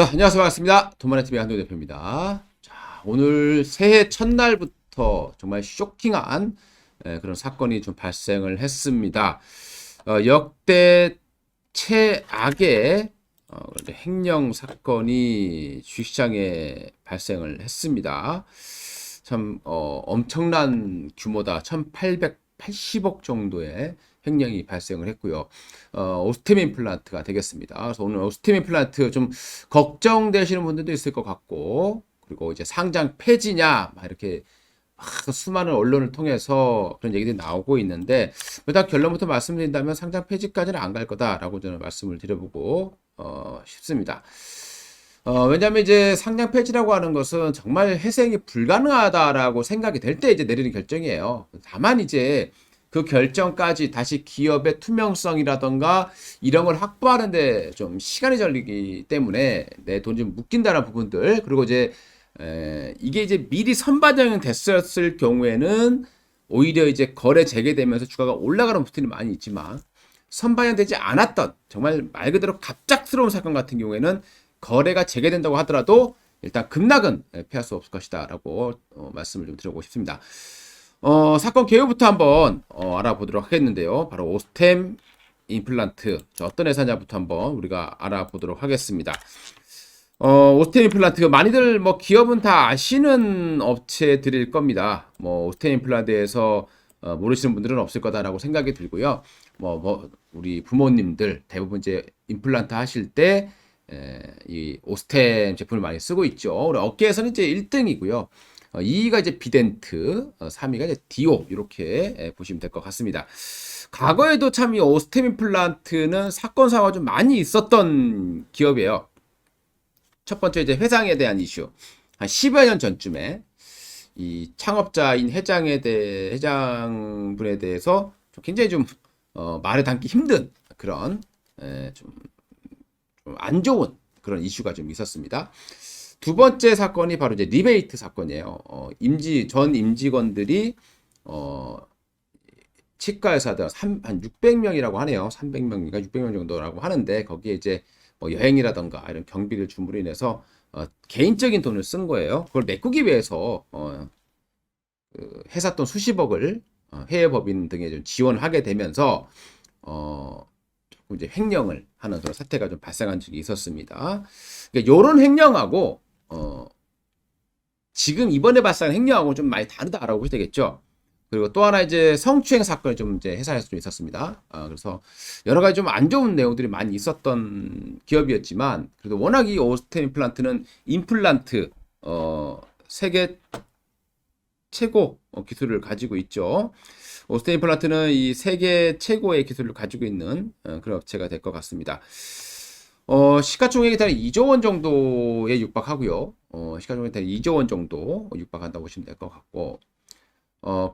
자, 안녕하세요. 반갑습니다. 돈만의TV 한동 대표입니다. 자, 오늘 새해 첫날부터 정말 쇼킹한 그런 사건이 좀 발생을 했습니다. 역대 최악의 횡령 사건이 주식시장에 발생을 했습니다. 참 엄청난 규모다. 1880억 정도의 횡령이 발생을 했고요. 오스템 임플란트가 되겠습니다. 그래서 오늘 오스템 임플란트 좀 걱정되시는 분들도 있을 것 같고, 그리고 이제 상장 폐지냐 막 이렇게 수많은 언론을 통해서 그런 얘기들이 나오고 있는데, 일단 결론부터 말씀드린다면 상장 폐지까지는 안 갈 거다라고 저는 말씀을 드려보고 싶습니다. 왜냐하면 이제 상장 폐지라고 하는 것은 정말 회생이 불가능하다라고 생각이 될 때 이제 내리는 결정이에요. 다만 이제 그 결정까지 다시 기업의 투명성이라던가 이런 걸 확보하는데 좀 시간이 걸리기 때문에 내 돈 좀 묶인다는 부분들, 그리고 이제 이게 이제 미리 선반영이 됐었을 경우에는 오히려 이제 거래 재개되면서 주가가 올라가는 부분이 많이 있지만, 선반영되지 않았던 정말 말 그대로 갑작스러운 사건 같은 경우에는 거래가 재개된다고 하더라도 일단 급락은 피할 수 없을 것이다라고 말씀을 좀 드리고 싶습니다. 사건 개요부터 한번 알아보도록 하겠는데요. 바로 오스템 임플란트, 어떤 회사냐부터 한번 우리가 알아보도록 하겠습니다. 오스템 임플란트, 많이들 뭐 기업은 다 아시는 업체들일 겁니다. 뭐 오스템 임플란트에서 모르시는 분들은 없을 거다라고 생각이 들고요. 우리 부모님들 대부분 이제 임플란트 하실 때 이 오스템 제품을 많이 쓰고 있죠. 우리 업계에서는 이제 1등이고요. 2위가 이제 비덴트, 3위가 이제 디오, 이렇게 보시면 될 것 같습니다. 과거에도 참 이 오스템 임플란트는 사건 사고가 좀 많이 있었던 기업이에요. 첫 번째 이제 회장에 대한 이슈. 한 10여 년 전쯤에 이 창업자인 회장분에 대해서 좀 굉장히 좀 말에 담기 힘든 그런 좀 안 좋은 그런 이슈가 좀 있었습니다. 두 번째 사건이 바로 이제 리베이트 사건이에요. 전 임직원들이 치과의사들 한 600명이라고 하네요. 300명인가 600명 정도라고 하는데, 거기에 이제 뭐 여행이라던가 이런 경비를 줌으로 인해서 개인적인 돈을 쓴 거예요. 그걸 메꾸기 위해서 그 회사 돈 수십억을 해외 법인 등에 좀 지원하게 되면서 조금 이제 횡령을 하는 그런 사태가 좀 발생한 적이 있었습니다. 그러니까 이런 횡령하고 지금 이번에 발생한 횡령하고 좀 많이 다르다라고 보셔야 되겠죠. 그리고 또 하나 이제 성추행 사건이 좀 이제 회사에서 좀 있었습니다. 그래서 여러 가지 좀 안 좋은 내용들이 많이 있었던 기업이었지만, 그래도 워낙 이 오스템 임플란트는 임플란트 세계 최고 기술을 가지고 있죠. 오스템 임플란트는 이 세계 최고의 기술을 가지고 있는 그런 업체가 될 것 같습니다. 시가총액이 대략 2조 원 정도에 육박하고요. 시가총액이 대략 2조 원 정도 육박한다고 보시면 될 것 같고,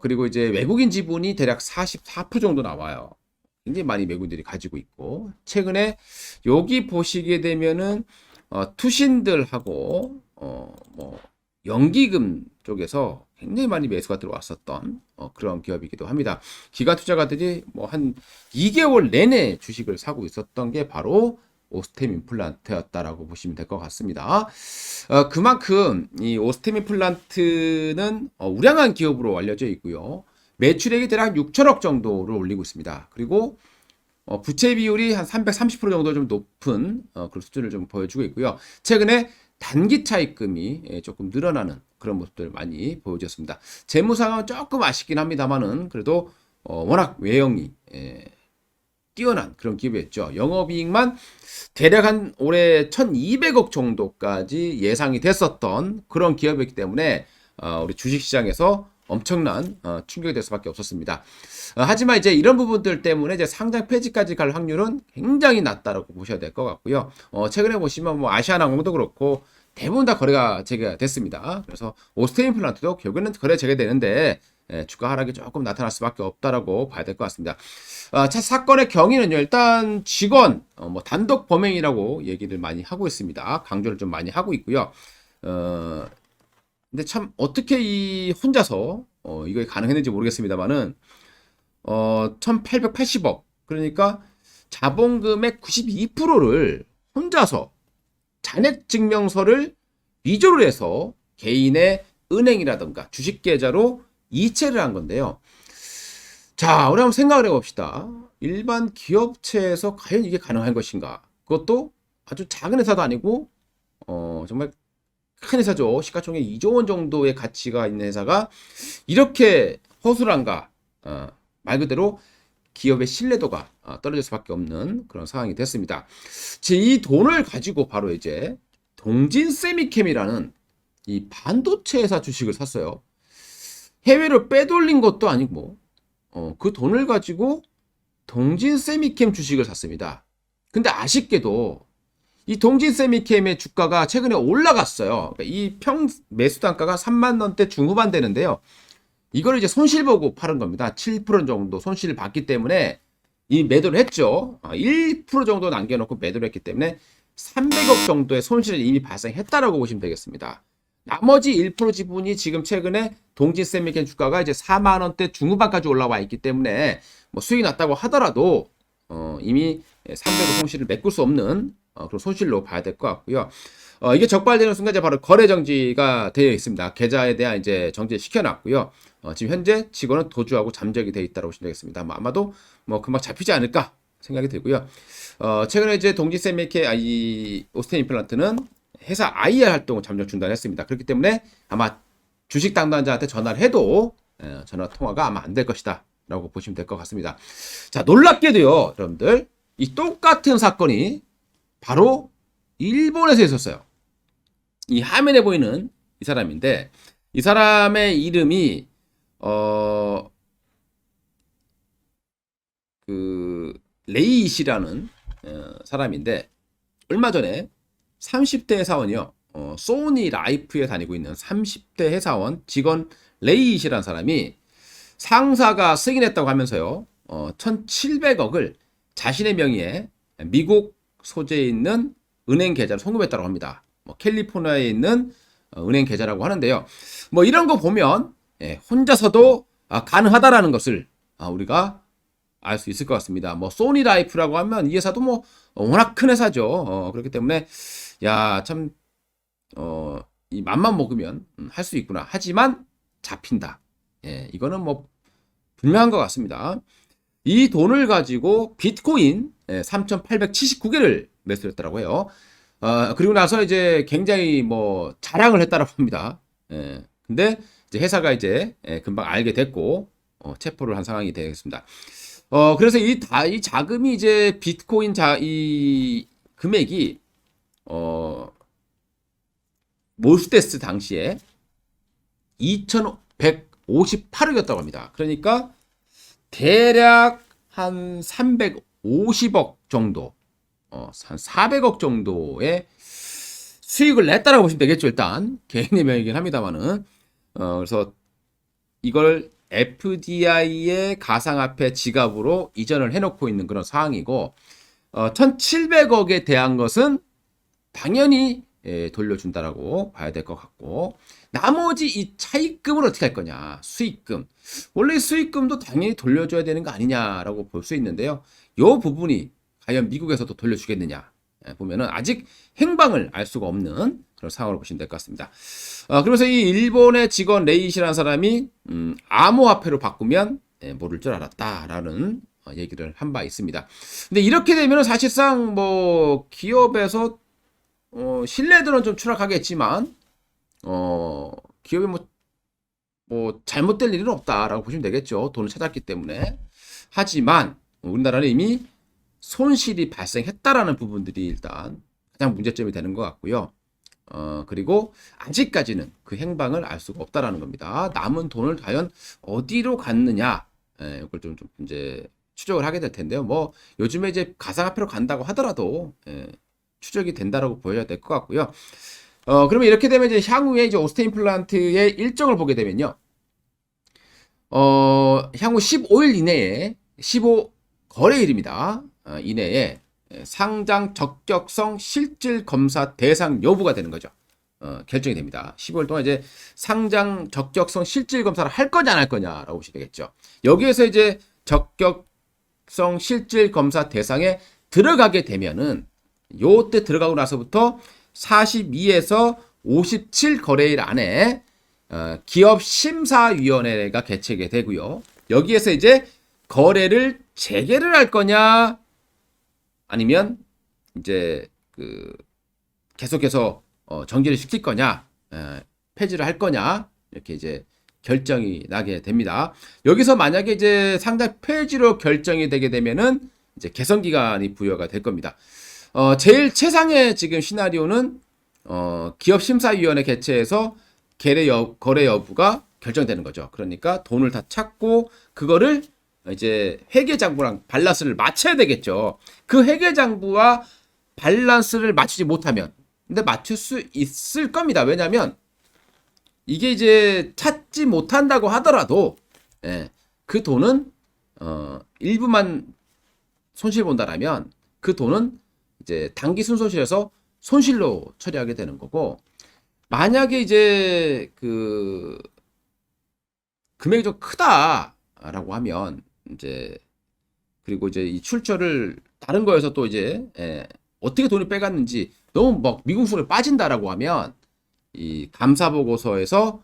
그리고 이제 외국인 지분이 대략 44% 정도 나와요. 굉장히 많이 외국인들이 가지고 있고, 최근에 여기 보시게 되면은 투신들하고 뭐 연기금 쪽에서 굉장히 많이 매수가 들어왔었던 그런 기업이기도 합니다. 기관 투자가들이 뭐 한 2개월 내내 주식을 사고 있었던 게 바로 오스템 임플란트였다라고 보시면 될 것 같습니다. 그만큼 이 오스템 임플란트는 우량한 기업으로 알려져 있고요. 매출액이 대략 6천억 정도를 올리고 있습니다. 그리고 부채 비율이 한 330% 정도 좀 높은 그런 수준을 좀 보여주고 있고요. 최근에 단기 차입금이 조금 늘어나는 그런 모습들을 많이 보여줬습니다. 재무 상황은 조금 아쉽긴 합니다만은, 그래도 워낙 외형이 뛰어난 그런 기업이었죠. 영업이익만 대략 한 올해 1200억 정도까지 예상이 됐었던 그런 기업이었기 때문에 우리 주식시장에서 엄청난 충격이 될 수밖에 없었습니다. 하지만 이제 이런 부분들 때문에 이제 상장 폐지까지 갈 확률은 굉장히 낮다라고 보셔야 될 것 같고요. 최근에 보시면 뭐 아시아나항공도 그렇고 대부분 다 거래가 재개됐습니다. 그래서 오스템 임플란트도 결국에는 거래 재개되는데 주가 하락이 조금 나타날 수밖에 없다라고 봐야 될 것 같습니다. 사건의 경위는요, 일단 직원 뭐 단독 범행이라고 얘기를 많이 하고 있습니다. 강조를 좀 많이 하고 있고요. 근데 참 어떻게 이 혼자서 이게 가능했는지 모르겠습니다만은 1880억, 그러니까 자본금의 92%를 혼자서 잔액 증명서를 위조를 해서 개인의 은행이라든가 주식 계좌로 이체를 한 건데요. 자, 우리 한번 생각을 해봅시다. 일반 기업체에서 과연 이게 가능한 것인가? 그것도 아주 작은 회사도 아니고 정말 큰 회사죠. 시가총액 2조 원 정도의 가치가 있는 회사가 이렇게 허술한가? 말 그대로 기업의 신뢰도가 떨어질 수밖에 없는 그런 상황이 됐습니다. 이 돈을 가지고 바로 이제 동진 세미캠이라는 이 반도체 회사 주식을 샀어요. 해외로 빼돌린 것도 아니고 그 돈을 가지고 동진 세미캠 주식을 샀습니다. 근데 아쉽게도 이 동진 세미캠의 주가가 최근에 올라갔어요. 그러니까 이 매수 단가가 3만 원대 중후반 되는데요. 이걸 이제 손실 보고 파는 겁니다. 7% 정도 손실을 봤기 때문에 이 매도를 했죠. 1% 정도 남겨놓고 매도를 했기 때문에 300억 정도의 손실을 이미 발생했다라고 보시면 되겠습니다. 나머지 1% 지분이 지금 최근에 동진 세미캠 주가가 이제 4만 원대 중후반까지 올라와 있기 때문에 뭐 수익이 났다고 하더라도 이미 300억 손실을 메꿀 수 없는 그런 손실로 봐야 될 것 같고요. 이게 적발되는 순간 이제 바로 거래 정지가 되어 있습니다. 계좌에 대한 이제 정지 시켜놨고요. 지금 현재 직원은 도주하고 잠적이 되어 있다고 보시면 되겠습니다. 아마도 뭐 금방 잡히지 않을까 생각이 들고요. 최근에 이제 동진 세미캠 이 오스템 임플란트는 회사 IR 활동을 잠정 중단했습니다. 그렇기 때문에 아마 주식 담당자한테 전화를 해도 전화 통화가 아마 안 될 것이다 라고 보시면 될 것 같습니다. 자, 놀랍게도요, 여러분들, 이 똑같은 사건이 바로 일본에서 있었어요. 이 화면에 보이는 이 사람인데, 이 사람의 이름이 레이시라는 사람인데, 얼마 전에 30대 회사원이요. 소니 라이프에 다니고 있는 30대 회사원 직원 레이시라는 사람이 상사가 승인했다고 하면서요. 1,700억을 자신의 명의에 미국 소재에 있는 은행 계좌로 송금했다고 합니다. 캘리포니아에 있는 은행 계좌라고 하는데요. 뭐 이런 거 보면 혼자서도 가능하다라는 것을 우리가 알 수 있을 것 같습니다. 뭐 소니 라이프라고 하면 이 회사도 뭐 워낙 큰 회사죠. 그렇기 때문에 야, 참 이 맘만 먹으면 할 수 있구나. 하지만 잡힌다. 이거는 뭐 분명한 것 같습니다. 이 돈을 가지고 비트코인 3,879개를 매수했다고 해요. 그리고 나서 이제 굉장히 뭐 자랑을 했다라고 합니다. 근데 이제 회사가 이제 금방 알게 됐고 체포를 한 상황이 되겠습니다. 그래서 이 자금이 이제 비트코인 이 금액이 몰수됐을 당시에 2,158억이었다고 합니다. 그러니까 대략 한 350억 정도, 한 400억 정도의 수익을 냈다라고 보시면 되겠죠. 일단 개인의 명이긴 합니다만은 그래서 이걸 FDI의 가상화폐 지갑으로 이전을 해놓고 있는 그런 상황이고 1,700억에 대한 것은 당연히 돌려준다라고 봐야 될 것 같고 나머지 이 차입금을 어떻게 할 거냐 수익금 원래 수익금도 당연히 돌려줘야 되는 거 아니냐라고 볼 수 있는데요. 이 부분이 과연 미국에서도 돌려주겠느냐 보면은 아직 행방을 알 수가 없는 그런 상황으로 보시면 될 것 같습니다. 그러면서 이 일본의 직원 레이시라는 사람이 암호화폐로 바꾸면 모를 줄 알았다라는 얘기를 한 바 있습니다. 근데 이렇게 되면 사실상 뭐 기업에서 신뢰도는 좀 추락하겠지만 기업이 뭐 잘못될 일은 없다라고 보시면 되겠죠. 돈을 찾았기 때문에. 하지만 우리나라는 이미 손실이 발생했다라는 부분들이 일단 가장 문제점이 되는 것 같고요. 그리고 아직까지는 그 행방을 알 수가 없다라는 겁니다. 남은 돈을 과연 어디로 갔느냐, 이걸 좀 이제 추적을 하게 될 텐데요. 뭐 요즘에 이제 가상화폐로 간다고 하더라도 추적이 된다라고 보여야 될 것 같고요. 그러면 이렇게 되면 이제 향후에 이제 오스템 임플란트의 일정을 보게 되면요. 향후 15일 이내에 15 거래일입니다. 이내에 상장 적격성 실질 검사 대상 여부가 되는 거죠. 결정이 됩니다. 15일 동안 이제 상장 적격성 실질 검사를 할 거냐 안 할 거냐라고 보시면 되겠죠. 여기에서 이제 적격성 실질 검사 대상에 들어가게 되면은 요때 들어가고 나서부터 42에서 57 거래일 안에 기업심사위원회가 개최가 되고요. 여기에서 이제 거래를 재개를 할 거냐 아니면 이제 계속해서 정지를 시킬 거냐 폐지를 할 거냐 이렇게 이제 결정이 나게 됩니다. 여기서 만약에 이제 상장 폐지로 결정이 되게 되면은 이제 개선 기간이 부여가 될 겁니다. 제일 최상의 지금 시나리오는 기업심사위원회 개최해서 거래 여부가 결정되는 거죠. 그러니까 돈을 다 찾고 그거를 이제 회계장부랑 밸런스를 맞춰야 되겠죠. 그 회계장부와 밸런스를 맞추지 못하면, 근데 맞출 수 있을 겁니다. 왜냐하면 이게 이제 찾지 못한다고 하더라도 그 돈은 일부만 손실 본다라면 그 돈은 이제 단기 순손실에서 손실로 처리하게 되는 거고, 만약에 이제 금액이 좀 크다라고 하면 이제 그리고 이제 이 출처를 다른 거에서 또 이제 어떻게 돈을 빼갔는지 너무 막 미궁수를 빠진다라고 하면 이 감사 보고서에서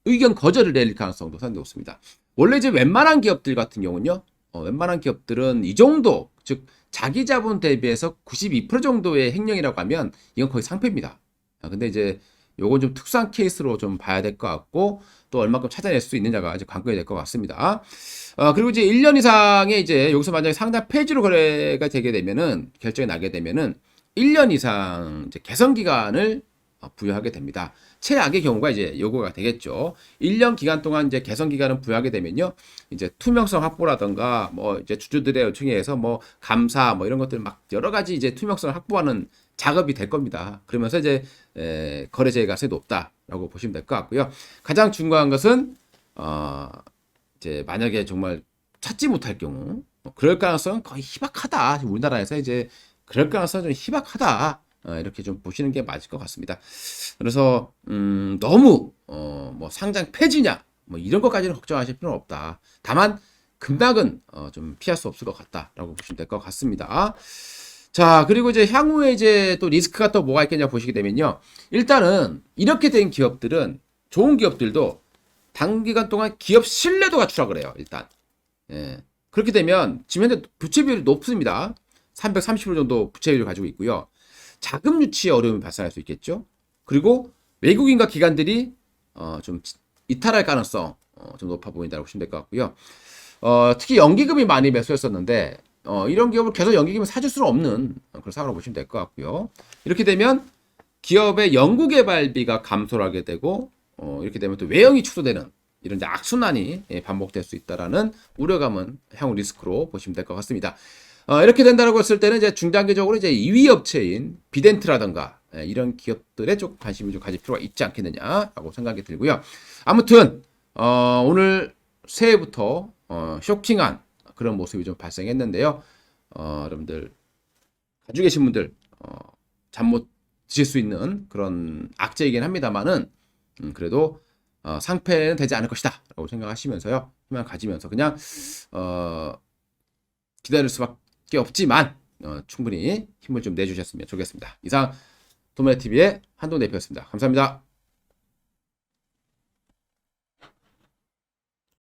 의견 거절을 내릴 가능성도 상당히 높습니다. 원래 이제 웬만한 기업들 같은 경우는요, 웬만한 기업들은 이 정도, 즉 자기 자본 대비해서 92% 정도의 횡령이라고 하면 이건 거의 상패입니다. 근데 이제 요건 좀 특수한 케이스로 좀 봐야 될 것 같고, 또 얼마큼 찾아낼 수 있느냐가 이제 관건이 될 것 같습니다. 그리고 이제 1년 이상의 이제 여기서 만약에 상장 폐지로 거래가 되게 되면은, 결정이 나게 되면은 1년 이상 이제 개선 기간을 부여하게 됩니다. 최악의 경우가 이제 요거가 되겠죠. 1년 기간 동안 이제 개선 기간을 부여하게 되면요, 이제 투명성 확보라던가 뭐 이제 주주들의 요청에 의해서 뭐 감사 뭐 이런 것들 막 여러 가지 이제 투명성을 확보하는 작업이 될 겁니다. 그러면서 이제 거래 재개 가능성이 높다라고 보시면 될 것 같고요. 가장 중요한 것은 이제 만약에 정말 찾지 못할 경우, 그럴 가능성은 거의 희박하다. 우리나라에서 이제 그럴 가능성은 좀 희박하다. 이렇게 좀 보시는 게 맞을 것 같습니다. 그래서 너무 뭐 상장 폐지냐 뭐 이런 것까지는 걱정하실 필요는 없다. 다만 급락은 좀 피할 수 없을 것 같다라고 보시면 될 것 같습니다. 자, 그리고 이제 향후에 이제 또 리스크가 또 뭐가 있겠냐 보시게 되면요, 일단은 이렇게 된 기업들은, 좋은 기업들도 단기간 동안 기업 신뢰도가 추락을 해요. 일단 그렇게 되면 지금 현재 부채 비율이 높습니다. 330% 정도 부채 비율을 가지고 있고요. 자금 유치에 어려움이 발생할 수 있겠죠. 그리고 외국인과 기관들이 좀 이탈할 가능성 좀 높아 보인다고 보시면 될 것 같고요. 특히 연기금이 많이 매수했었는데 이런 기업을 계속 연기금을 사줄 수는 없는 그런 상황으로 보시면 될 것 같고요. 이렇게 되면 기업의 연구개발비가 감소를 하게 되고 이렇게 되면 또 외형이 축소되는 이런 이제 악순환이 반복될 수 있다라는 우려감은 향후 리스크로 보시면 될 것 같습니다. 이렇게 된다고 했을 때는 이제 중장기적으로 이제 2위 업체인 비덴트라던가 이런 기업들에 좀 관심을 좀 가질 필요가 있지 않겠느냐라고 생각이 들고요. 아무튼 오늘 새해부터 쇼킹한 그런 모습이 좀 발생했는데요. 여러분들 가지고 계신 분들 잠 못 드실 수 있는 그런 악재이긴 합니다만은 그래도 상패는 되지 않을 것이다라고 생각하시면서요, 희망 가지면서 그냥 기다릴 수밖에 없지만 충분히 힘을 좀 내주셨으면 좋겠습니다. 이상 도매TV의 한동 대표였습니다. 감사합니다.